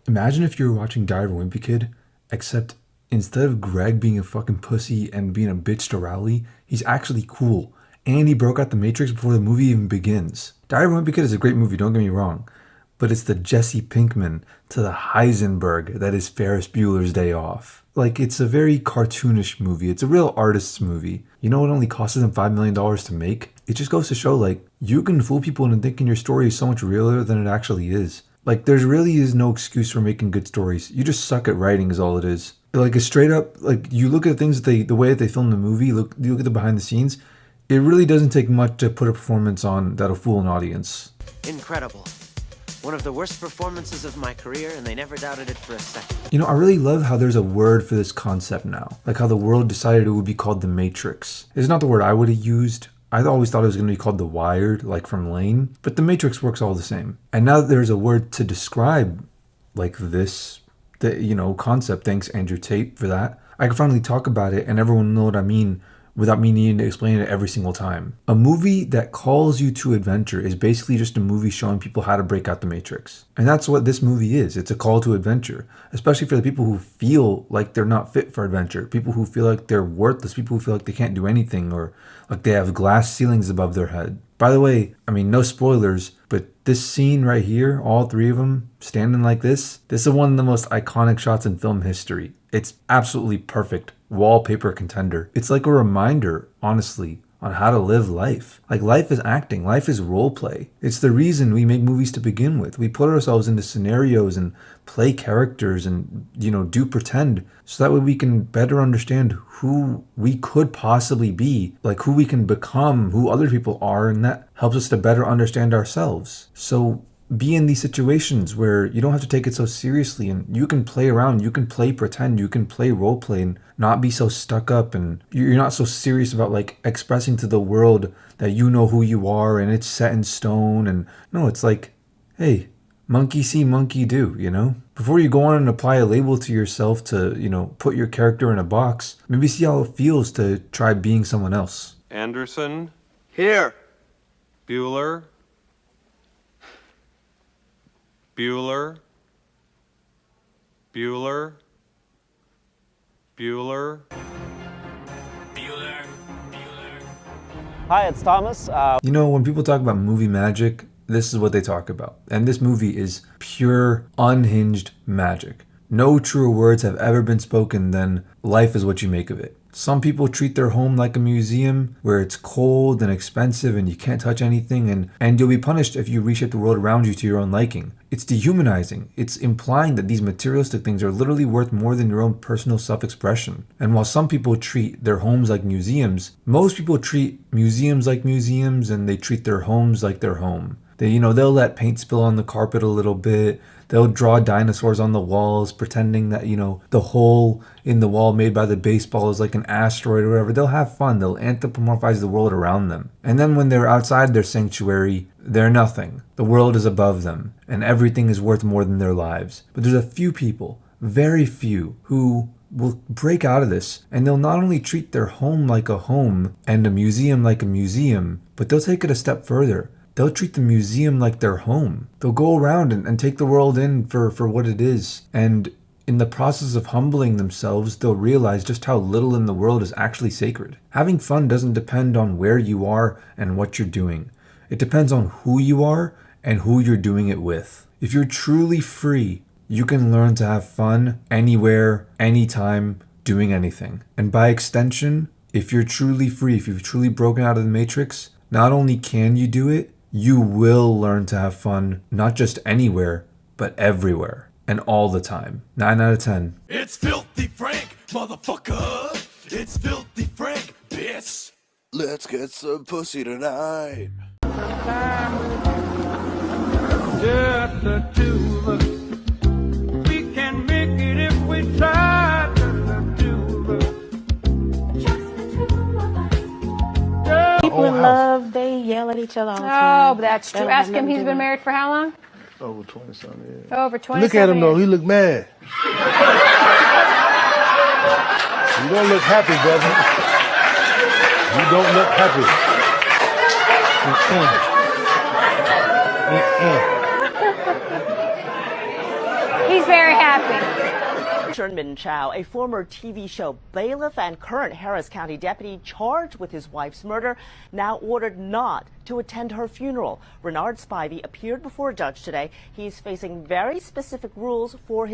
Imagine if you were watching Diary of a Wimpy Kid, except instead of Greg being a fucking pussy and being a bitch to Rowley, he's actually cool. And he broke out the Matrix before the movie even begins. Diary of a Wimpy Kid is a great movie, don't get me wrong. But it's the Jesse Pinkman to the Heisenberg that is Ferris Bueller's Day Off. Like, it's a very cartoonish movie. It's a real artist's movie. You know what only costs them $5 million to make? It just goes to show, like, you can fool people into thinking your story is so much realer than it actually is. Like, there's really is no excuse for making good stories. You just suck at writing is all it is. Like, a straight up, like, you look at things that the way that they film the movie, you look at the behind the scenes, it really doesn't take much to put a performance on that'll fool an audience. Incredible. One of the worst performances of my career, and they never doubted it for a second. You know, I really love how there's a word for this concept now. Like how the world decided it would be called the Matrix. It's not the word I would have used. I always thought it was going to be called the Wired, like from Lane. But the Matrix works all the same. And now that there's a word to describe like this, concept. Thanks, Andrew Tate, for that. I can finally talk about it and everyone will know what I mean without me needing to explain it every single time. A movie that calls you to adventure is basically just a movie showing people how to break out the Matrix. And that's what this movie is. It's a call to adventure, especially for the people who feel like they're not fit for adventure, people who feel like they're worthless, people who feel like they can't do anything or like they have glass ceilings above their head. By the way, I mean, no spoilers, but this scene right here, all three of them standing like this is one of the most iconic shots in film history. It's absolutely perfect. Wallpaper contender. It's like a reminder, honestly, on how to live life. Like, life is acting, life is role play. It's the reason we make movies to begin with. We put ourselves into scenarios and play characters and, do pretend so that way we can better understand who we could possibly be, like who we can become, who other people are, and that helps us to better understand ourselves. So be in these situations where you don't have to take it so seriously and you can play around, you can play pretend, you can play role play and not be so stuck up, and you're not so serious about like expressing to the world that you know who you are and it's set in stone. And no, it's like, hey, monkey see, monkey do, Before you go on and apply a label to yourself to, put your character in a box, maybe see how it feels to try being someone else. Anderson. Here. Bueller. Bueller. Bueller. Bueller. Hi, it's Thomas. When people talk about movie magic, this is what they talk about. And this movie is pure, unhinged magic. No truer words have ever been spoken than life is what you make of it. Some people treat their home like a museum where it's cold and expensive and you can't touch anything, and you'll be punished if you reshape the world around you to your own liking. It's dehumanizing. It's implying that these materialistic things are literally worth more than your own personal self-expression. And while some people treat their homes like museums, most people treat museums like museums and they treat their homes like their home. They'll let paint spill on the carpet a little bit. They'll draw dinosaurs on the walls, pretending that, the hole in the wall made by the baseball is like an asteroid or whatever. They'll have fun. They'll anthropomorphize the world around them. And then when they're outside their sanctuary, they're nothing. The world is above them, and everything is worth more than their lives. But there's a few people, very few, who will break out of this, and they'll not only treat their home like a home and a museum like a museum, but they'll take it a step further. They'll treat the museum like their home. They'll go around and take the world in for what it is. And in the process of humbling themselves, they'll realize just how little in the world is actually sacred. Having fun doesn't depend on where you are and what you're doing. It depends on who you are and who you're doing it with. If you're truly free, you can learn to have fun anywhere, anytime, doing anything. And by extension, if you're truly free, if you've truly broken out of the Matrix, not only can you do it, you will learn to have fun, not just anywhere, but everywhere and all the time. 9 out of 10. It's Filthy Frank, motherfucker. It's Filthy Frank, bitch. Let's get some pussy tonight. Just the two of us. We can make it if we try. People in love, they yell at each other all the time. Oh, that's true. Ask him, he's been married for how long? Over 20-something years. Over 20 Look at him, though. years. He look mad. You don't look happy, brother. You don't look happy. He's very happy. Sherman Chow, a former TV show bailiff and current Harris County deputy charged with his wife's murder, now ordered not to attend her funeral. Renard Spivey appeared before a judge today. He's facing very specific rules for his